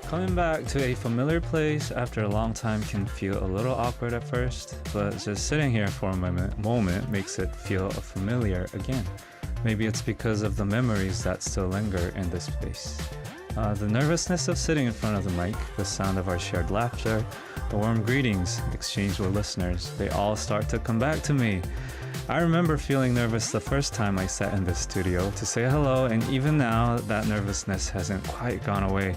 Coming back to a familiar place after a long time can feel a little awkward at first, but just sitting here for a moment makes it feel familiar again. Maybe it's because of the memories that still linger in this place. The nervousness of sitting in front of the mic, the sound of our shared laughter, the warm greetings exchanged with listeners, they all start to come back to me. I remember feeling nervous the first time I sat in this studio to say hello, and even now, that nervousness hasn't quite gone away.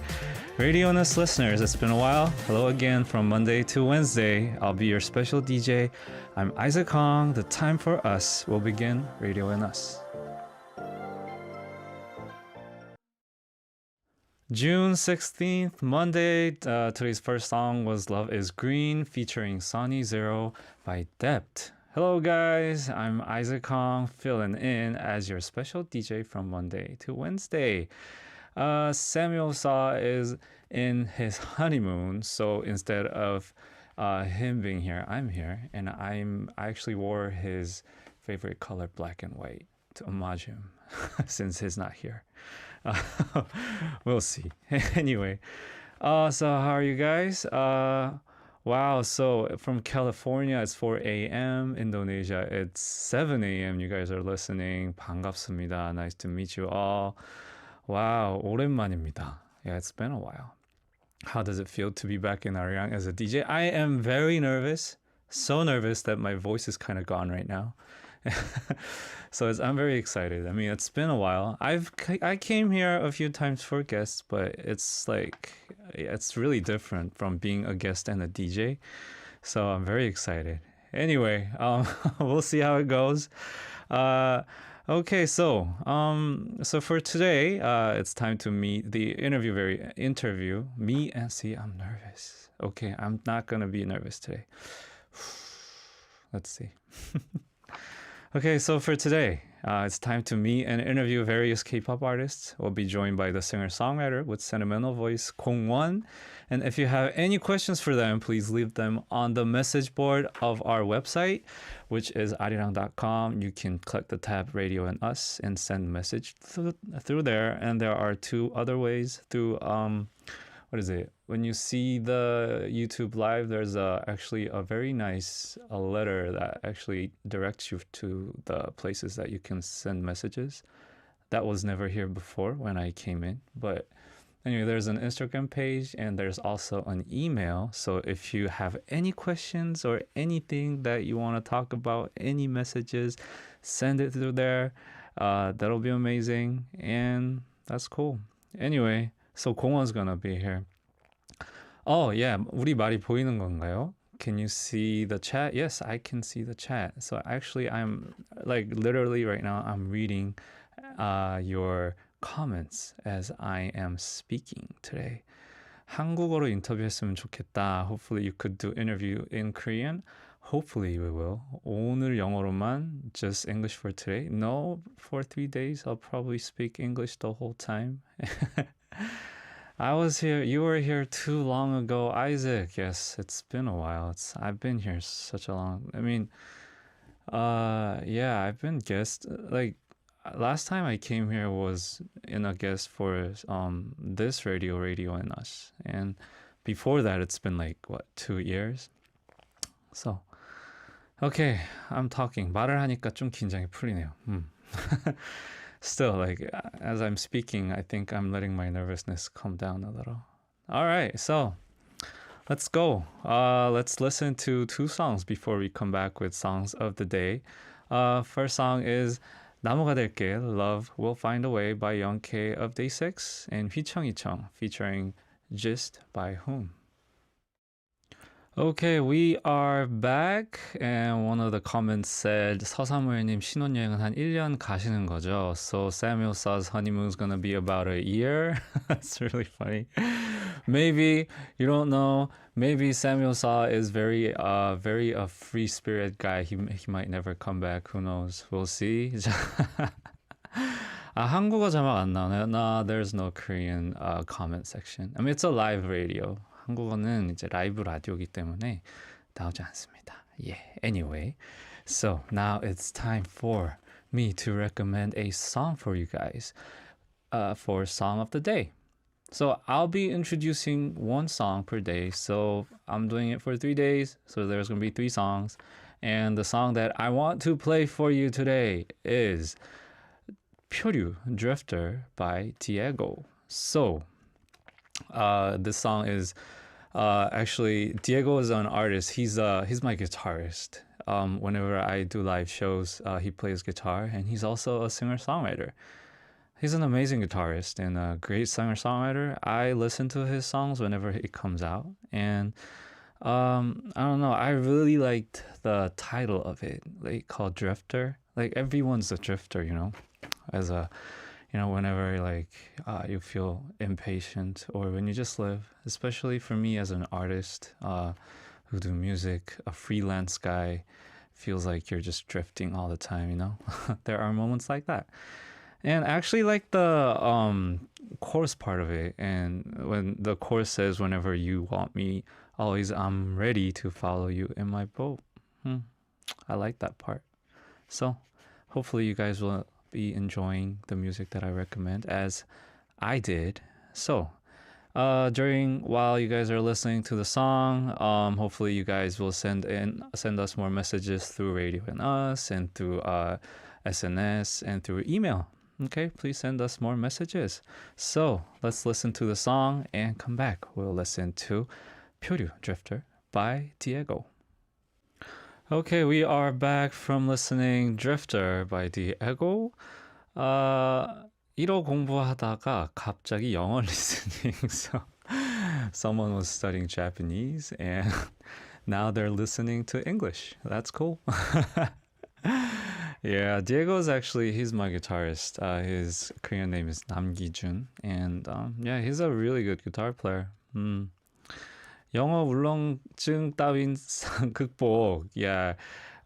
Radioㅣ listeners, it's been a while. Hello again from Monday to Wednesday. I'll be your special DJ. I'm Isaac. The time for us will begin Radioㅣ. June 16th, Monday. Today's first song was Love is Green featuring Sunny Zero by Dept. Hello guys, I'm Isaac filling in as your special DJ from Monday to Wednesday. Samuel Saw is in his honeymoon, so instead of him being here, I'm here, and I actually wore his favorite color, black and white, to homage him since he's not here. We'll see. Anyway, so how are you guys? Wow, so from California, it's 4 a.m. Indonesia, it's 7 a.m. You guys are listening. 반갑습니다. Nice to meet you all. Wow, 오랜만입니다. Yeah, it's been a while. How does it feel to be back in arirang as a DJ? I am very nervous. So nervous that my voice is kind of gone right now. So I'm very excited. I mean, it's been a while. I came here a few times for guests, but it's really different from being a guest and a DJ. So I'm very excited. Anyway, we'll see how it goes. Okay, so for today, it's time to meet the interview. Me and see, I'm nervous. Okay, I'm not gonna be nervous today. Let's see. Okay, so for today, it's time to meet and interview various K-pop artists. We'll be joined by the singer-songwriter with sentimental voice, Kongwon. And if you have any questions for them, please leave them on the message board of our website, which is arirang.com. You can click the tab Radio and Us and send a message through there. And there are two other ways through, when you see the YouTube live, there's actually a very nice letter that actually directs you to the places that you can send messages. That was never here before when I came in. But anyway, there's an Instagram page and there's also an email. So if you have any questions or anything that you want to talk about, any messages, send it through there. That'll be amazing. And that's cool. Anyway, so Kongwon's gonna be here. Oh yeah, 우리 말이 보이는 건가요? Can you see the chat? Yes, I can see the chat. So actually, I'm literally right now, I'm reading your comments as I am speaking today. 한국어로 인터뷰했으면 좋겠다. Hopefully you could do interview in Korean. Hopefully we will. 오늘 영어로만, just English for today. No, for 3 days, I'll probably speak English the whole time. I was here, you were here too long ago, Isaac. Yes, it's been a while. I've been here such a long, yeah, I've been guest, last time I came here was in a guest for this Radio and Us. And before that, it's been 2 years? So, okay, I'm talking. 말을 하니까 좀 긴장이 풀리네요. Still, as I'm speaking, I think I'm letting my nervousness calm down a little. All right, so let's go. Let's listen to 2 songs before we come back with songs of the day. First song is 나무가 될게, Love Will Find a Way by Young K of Day 6 and 휘청휘청 featuring Gist by Whom. Okay, we are back, and one of the comments said 서사무엘님 신혼여행은 한 1년 가시는 거죠. So Samuel Saw's honeymoon is gonna be about a year. That's really funny. Maybe, you don't know, maybe Samuel Saw is very a free spirit guy. He might never come back. Who knows? We'll see. 한국어 자막 안 나오나요? No, there's no Korean comment section. I mean, it's a live radio. 한국어는 이제 라이브 라디오이기 때문에 나오지 않습니다. Yeah, anyway. So now it's time for me to recommend a song for you guys for Song of the Day. So I'll be introducing one song per day. So I'm doing it for 3 days. So there's going to be 3 songs. And the song that I want to play for you today is 표류, Drifter by Diego. So this song is actually Diego is an artist. He's my guitarist. Whenever I do live shows, he plays guitar, and he's also a singer-songwriter. He's an amazing guitarist and a great singer-songwriter. I listen to his songs whenever it comes out, and I don't know. I really liked the title of it, like called Drifter. Like everyone's a drifter, as a whenever like you feel impatient or when you just live, especially for me as an artist who do music, a freelance guy, feels like you're just drifting all the time. There are moments like that. And actually like the chorus part of it, and when the chorus says, whenever you want me, always I'm ready to follow you in my boat. I like that part. So hopefully you guys will be enjoying the music that I recommend as I did. So while you guys are listening to the song, hopefully you guys will send us more messages through Radio and Us and through SNS and through email. Okay, please send us more messages. So let's listen to the song and come back. We'll listen to 표류, Drifter by Diego. Okay, we are back from listening Drifter by Diego. 1호 공부하다가 갑자기 영어 listening. So someone was studying Japanese and now they're listening to English. That's cool. Yeah, Diego's actually, he's my guitarist. His Korean name is Namgi-jun. And yeah, he's a really good guitar player. 영어 울렁증 따윈 극복. Yeah,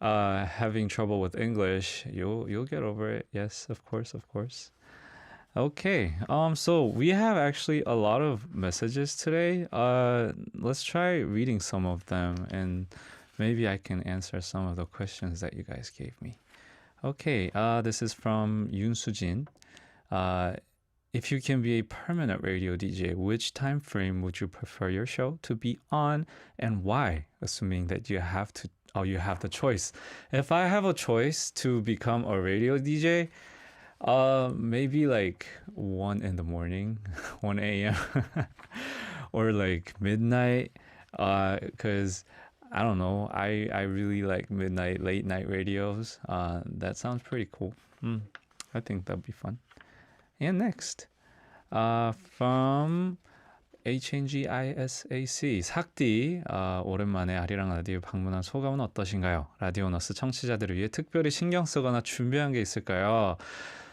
having trouble with English, you'll get over it. Yes, of course. Okay, so we have actually a lot of messages today. Let's try reading some of them, and maybe I can answer some of the questions that you guys gave me. Okay, this is from Yoon Sujin. If you can be a permanent radio DJ, which time frame would you prefer your show to be on, and why? Assuming that you have the choice. If I have a choice to become a radio DJ, maybe like 1 in the morning, 1 a.m. or like midnight, because I don't know, I really like midnight, late night radios. That sounds pretty cool. I think that'd be fun. And next, from HNGISAC, 삭디, 오랜만에 아리랑 라디오 방문한 소감은 어떠신가요? 라디오너스 청취자들을 위해 특별히 신경 쓰거나 준비한 게 있을까요?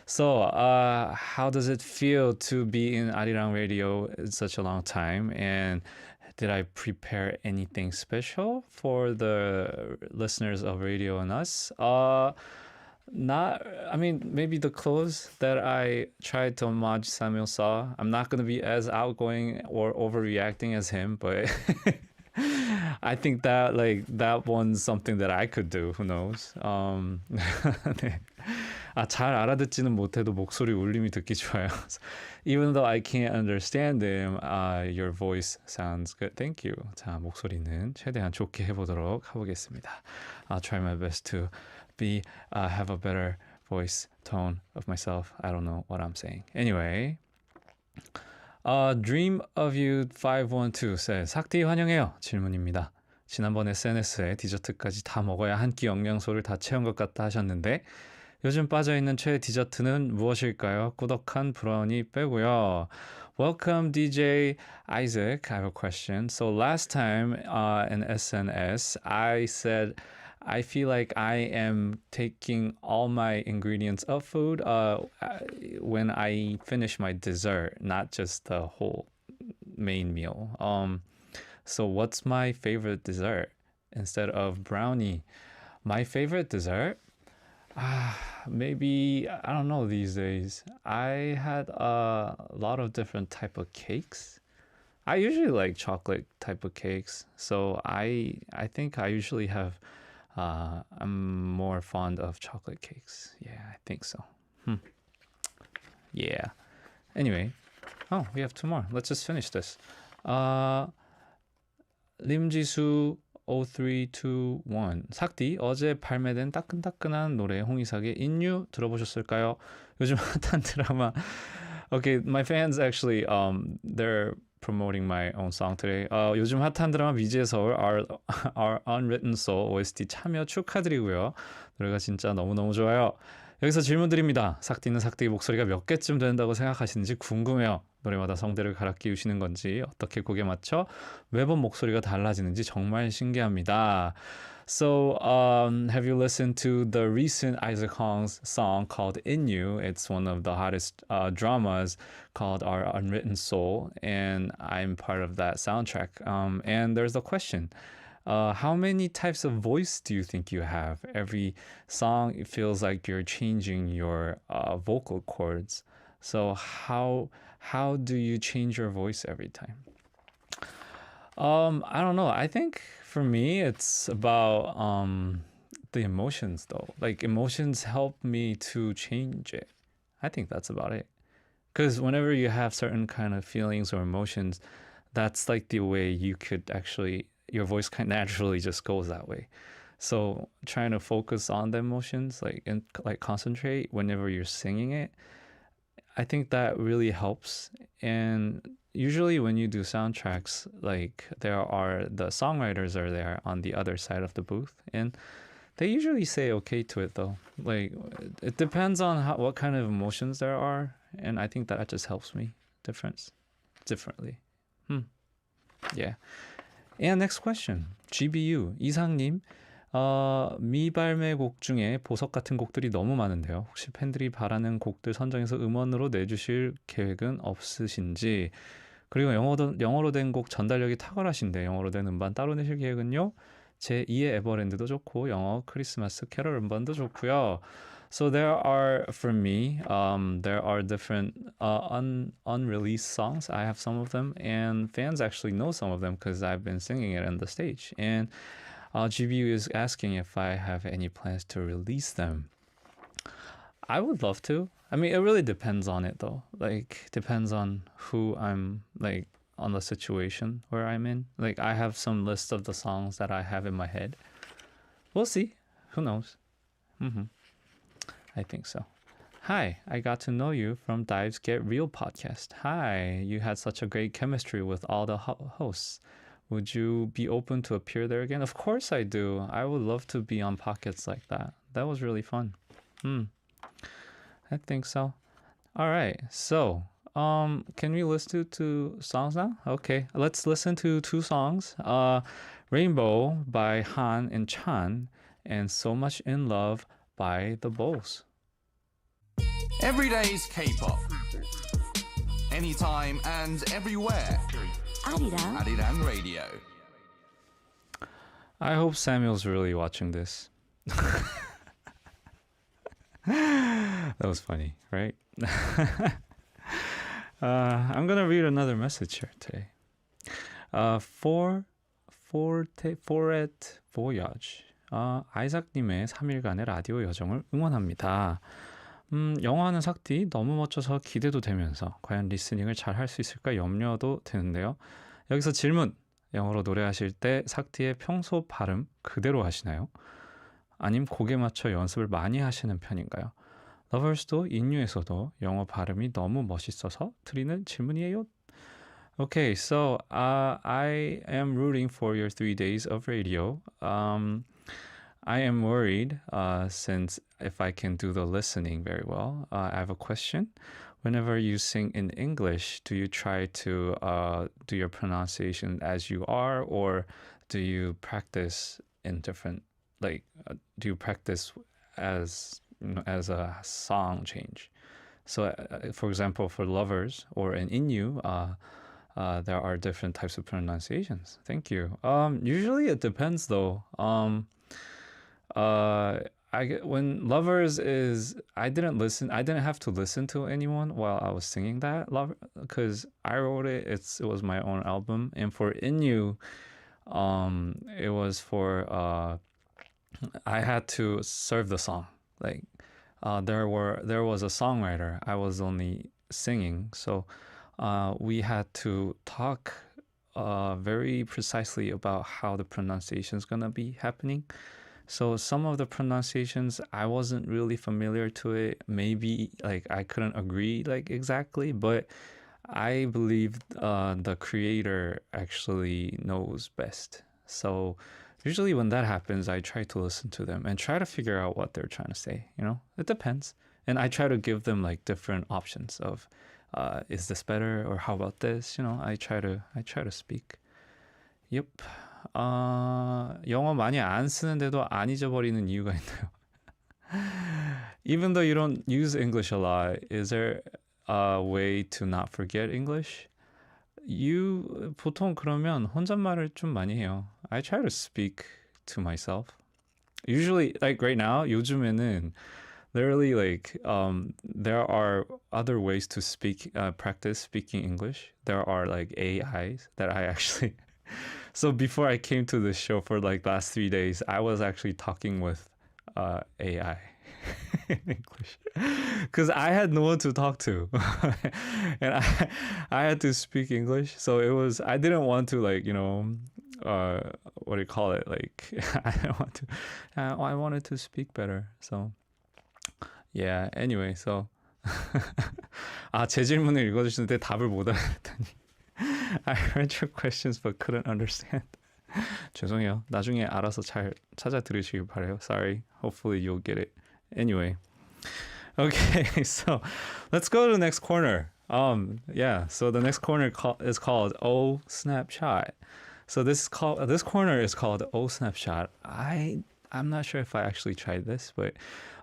So, how does it feel to be in Arirang Radio in such a long time? And did I prepare anything special for the listeners of Radio and Us? Maybe the clothes that I tried to homage Samuel Saw. I'm not going to be as outgoing or overreacting as him, but I think that one's something that I could do. Who knows? 네. 잘 알아듣지는 못해도 목소리 울림이 듣기 좋아요. Even though I can't understand him, your voice sounds good. Thank you. 자, 목소리는 최대한 좋게 해보도록 해보겠습니다. I'll try my best to have a better voice tone of myself. I don't know what I'm saying. Anyway, Dream of You 512 says, 삭디 환영해요. 질문입니다. 지난번 SNS에 디저트까지 다 먹어야 한 끼 영양소를 다 채운 것 같다 하셨는데 요즘 빠져있는 최애 디저트는 무엇일까요? 꾸덕한 브라우니 빼고요. Welcome DJ Isaac. I have a question. So last time in SNS, I said I feel like I am taking all my ingredients of food when I finish my dessert, not just the whole main meal. So what's my favorite dessert instead of brownie? My favorite dessert? Maybe, I don't know these days. I had a lot of different type of cakes. I usually like chocolate type of cakes. So I think I usually have, I'm more fond of chocolate cakes. Yeah, I think so. Yeah. Anyway, Oh, we have two more. Let's just finish this. 림지수 0321 삭디 어제 발매된 따끈따끈한 노래 홍이삭의 인유 들어보셨을까요? 요즘 핫한 드라마. Okay, my fans actually they're promoting my own song today. 요즘 핫한 드라마 미지의 서울 our Unwritten Soul OST 참여 축하드리고요. 노래가 진짜 너무너무 좋아요. 여기서 질문 드립니다. 삭디는 삭디의 목소리가 몇 개쯤 된다고 생각하시는지 궁금해요. 노래마다 성대를 갈아 끼우시는 건지 어떻게 곡에 맞춰 매번 목소리가 달라지는지 정말 신기합니다. So, have you listened to the recent Isaac Hong's song called In You? It's one of the hottest dramas called Our Unwritten Soul, and I'm part of that soundtrack. And there's a question. How many types of voice do you think you have? Every song, it feels like you're changing your vocal cords. So how do you change your voice every time? I don't know. I think for me, it's about the emotions, though. Like emotions help me to change it. I think that's about it. Because whenever you have certain kind of feelings or emotions, that's like the way you could actually your voice kind of naturally just goes that way. So trying to focus on the emotions, like and like concentrate whenever you're singing it, I think that really helps. And usually when you do soundtracks, like the songwriters are there on the other side of the booth, and they usually say okay to it though. Like it depends on what kind of emotions there are, and I think that just helps me differently. Yeah. And next question. GBU 이상님. 미발매곡 중에 보석 같은 곡들이 너무 많은데요. 혹시 팬들이 바라는 곡들 선정해서 음원으로 내주실 계획은 없으신지? 그리고 영어로 된 곡 전달력이 탁월하신데 영어로 된 음반 따로 내실 계획은요? 제 2의 에버랜드도 좋고 영어 크리스마스 캐럴 음반도 좋고요. So there are, for me, there are different unreleased songs. I have some of them, and fans actually know some of them because I've been singing it on the stage. And GBU is asking if I have any plans to release them. I would love to. I mean, it really depends on it, though. Like, depends on who I'm, like, on the situation where I'm in. Like, I have some list of the songs that I have in my head. We'll see. Who knows? I think so. Hi, I got to know you from Dive's Get Real podcast. Hi, you had such a great chemistry with all the hosts. Would you be open to appear there again? Of course I do. I would love to be on pockets like that. That was really fun. I think so. All right. So, can we listen to songs now? Okay, let's listen to two songs. Rainbow by Han and Chan, and So Much in Love by the Bulls. Every day's K-pop. Anytime and everywhere. arirang Radio. I hope Samuel's really watching this. That was funny, right? I'm gonna read another message here today. Foret Voyage. 아이삭님의 3일간의 라디오 여정을 응원합니다. 영어하는 삭디 너무 멋져서 기대도 되면서 과연 리스닝을 잘 할 수 있을까 염려도 되는데요. 여기서 질문. 영어로 노래하실 때 삭디의 평소 발음 그대로 하시나요? 아님 곡에 맞춰 연습을 많이 하시는 편인가요? 러버스도 인유에서도 영어 발음이 너무 멋있어서 드리는 질문이에요. Okay, so I am rooting for your 3 days of radio. I am worried since if I can do the listening very well. I have a question. Whenever you sing in English, do you try to do your pronunciation as you are, or do you practice in different, like, do you practice as as a song change? So, for example, for lovers or in you, there are different types of pronunciations. Thank you. Usually it depends though. When lovers is I didn't have to listen to anyone while I was singing that love because I wrote it. It was my own album, and for In You, it was for I had to serve the song. Like there was a songwriter. I was only singing, so we had to talk very precisely about how the pronunciation is gonna be happening. So some of the pronunciations I wasn't really familiar to it. Maybe like I couldn't agree like exactly, but I believe the creator actually knows best. So usually when that happens, I try to listen to them and try to figure out what they're trying to say. You know, it depends. And I try to give them like different options of, is this better or how about this? You know, I try to speak. Yep. 영어 많이 안 쓰는데도 안 잊어버리는 이유가 있나요? Even though you don't use English a lot, is there a way to not forget English? You 보통 그러면 혼잣말을 좀 많이 해요. I try to speak to myself. Usually, like right now, 요즘에는 literally like there are other ways to speak, practice speaking English. There are like AIs that I actually. So before I came to this show for like last 3 days, I was actually talking with AI in English because I had no one to talk to, and I had to speak English. So it was I didn't want to like what do you call it like I didn't want to I wanted to speak better. So yeah. Anyway, so 제 질문을 읽어주시는데 답을 못 알아듣다니. I heard your questions but couldn't understand. 죄송해요. 나중에 알아서 잘 찾아 들으시길 바래요. Sorry. Hopefully you'll get it. Anyway. Okay, so let's go to the next corner. Yeah, so the next corner is called Oh Snapshot. So this corner is called Oh Snapshot. I'm not sure if I actually tried this, but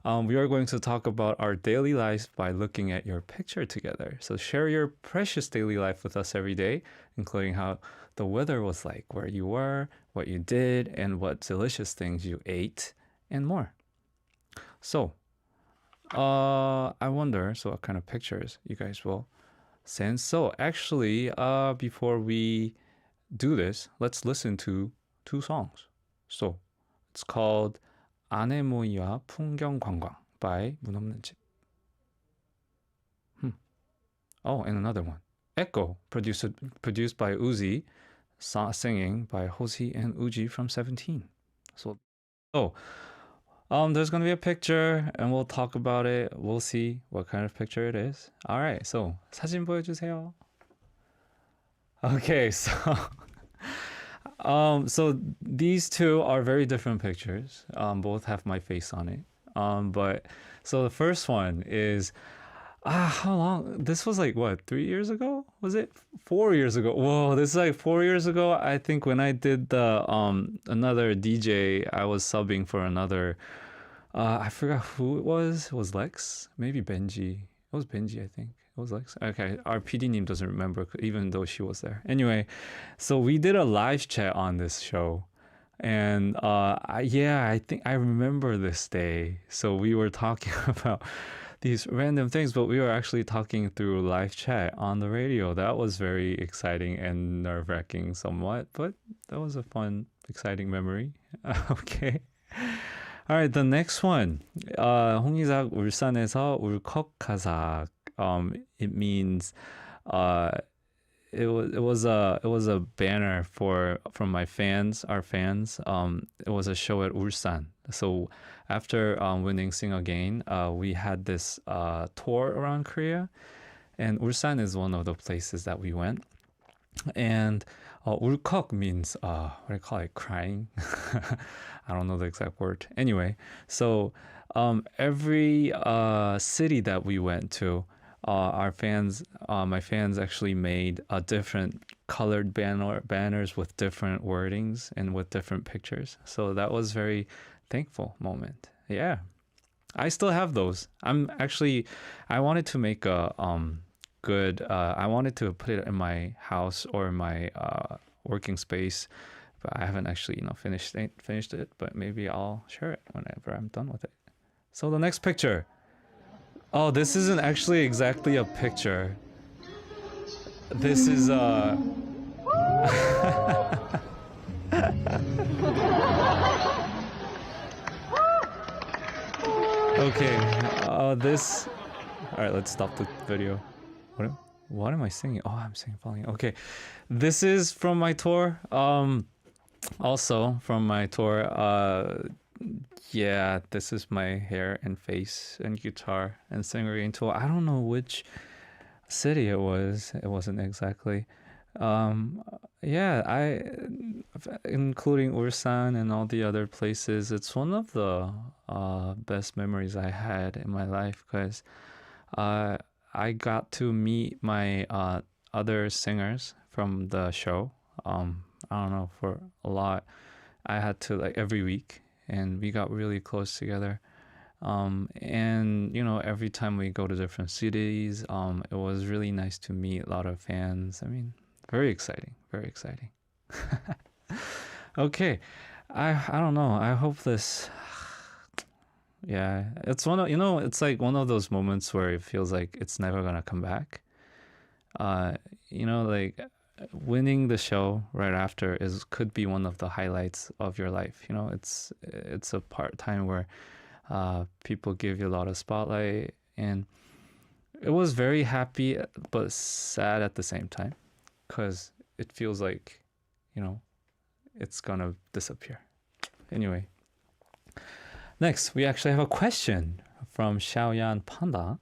we are going to talk about our daily lives by looking at your picture together. So share your precious daily life with us every day, including how the weather was like, where you were, what you did, and what delicious things you ate, and more. So, I wonder, so what kind of pictures you guys will send. So actually, before we do this, let's listen to 2 songs. So, it's called 아네모이와 풍경 관광 by 문 없는 집. Oh, and another one. Echo, produced by Uzi, singing by Hosi and Uji from 17. So, there's going to be a picture and we'll talk about it. We'll see what kind of picture it is. All right, so 사진 보여주세요. Okay, so so these 2 are very different pictures. Both have my face on it. But so the first one is how long? This was like what, 3 years ago? Was it 4 years ago? Whoa, this is like 4 years ago. I think when I did the another DJ, I was subbing for another. I forgot who it was. It was Lex, maybe Benji. It was Benji, I think. It was Lex. Okay, our PD님 doesn't remember, even though she was there. Anyway, so we did a live chat on this show. And I think I remember this day. So we were talking about these random things, but we were actually talking through live chat on the radio. That was very exciting and nerve-wracking somewhat, but that was a fun, exciting memory. Okay. All right, the next one. 홍이삭 울산에서 울컥하삭. It means it was a banner from my fans, our fans. It was a show at Ulsan. So after winning Sing Again, we had this tour around Korea, and Ulsan is one of the places that we went. And 울컥 means what do you call it? Crying. I don't know the exact word. Anyway, so every city that we went to, our fans, my fans actually made a different colored banners with different wordings and with different pictures. So that was very thankful moment. Yeah, I still have those. I wanted to make a good. I wanted to put it in my house or in my working space, but I haven't actually finished it. But maybe I'll share it whenever I'm done with it. So the next picture. Oh, this isn't actually exactly a picture. This is okay. This. All right, let's stop the video. What? What am I singing? Oh, I'm singing Falling. Okay. This is from my tour. Also from my tour. Yeah, this is my hair and face and guitar and singing tour. I don't know which city it was. It wasn't exactly. Um, yeah, including Ulsan and all the other places. It's one of the best memories I had in my life because uh, I got to meet my other singers from the show. I don't know, for a lot. I had to like every week, and we got really close together. And every time we go to different cities, it was really nice to meet a lot of fans. I mean, very exciting, very exciting. Okay, I don't know. I hope this. Yeah, it's one of it's like one of those moments where it feels like it's never gonna come back. Uh, like winning the show right after is could be one of the highlights of your life. It's a time where people give you a lot of spotlight, and it was very happy but sad at the same time because it feels like you know it's gonna disappear. Anyway, next we actually have a question from Xiaoyan Panda.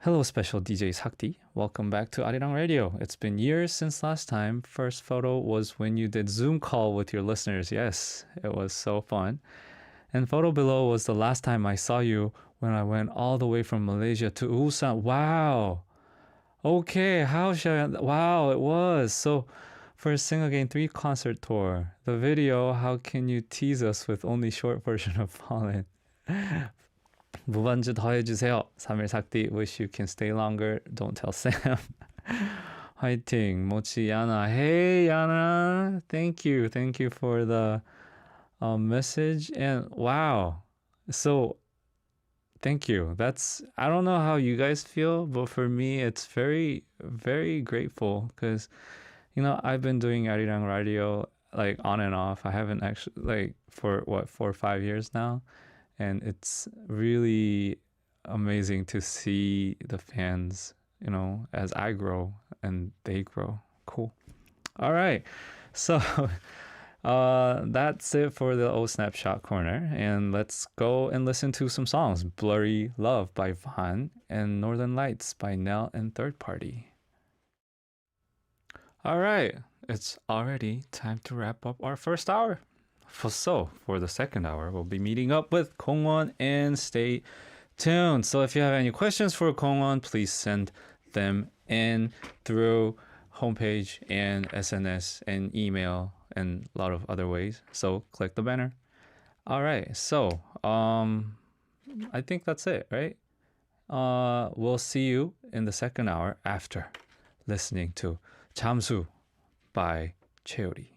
Hello, special DJ Sakti. Welcome back to Arirang Radio. It's been years since last time. First photo was when you did Zoom call with your listeners. Yes, it was so fun. And photo below was the last time I saw you when I went all the way from Malaysia to Ulsan. Wow. Okay, how should I... Wow, it was. So, for Sing Again 3 concert tour, the video, how can you tease us with only short version of Fallen? 무반주 더 해주세요. 3일 삭디, wish you can stay longer. Don't tell Sam. 화이팅, 모치 야나. Hey, Yana. Thank you. Thank you for the message. And wow. So, thank you. I don't know how you guys feel, but for me, it's very, very grateful because, I've been doing arirang radio like on and off. I haven't actually, like, for 4 or 5 years now. And it's really amazing to see the fans, as I grow and they grow. Cool. All right. So that's it for the old snapshot corner. And let's go and listen to some songs. Blurry Love by Van and Northern Lights by Nell and Third Party. All right. It's already time to wrap up our first hour. For the second hour, we'll be meeting up with Kongwon and stay tuned. So if you have any questions for Kongwon, please send them in through homepage and SNS and email and a lot of other ways. So click the banner. All right. So I think that's it, right? We'll see you in the second hour after listening to 잠수 by Cheori.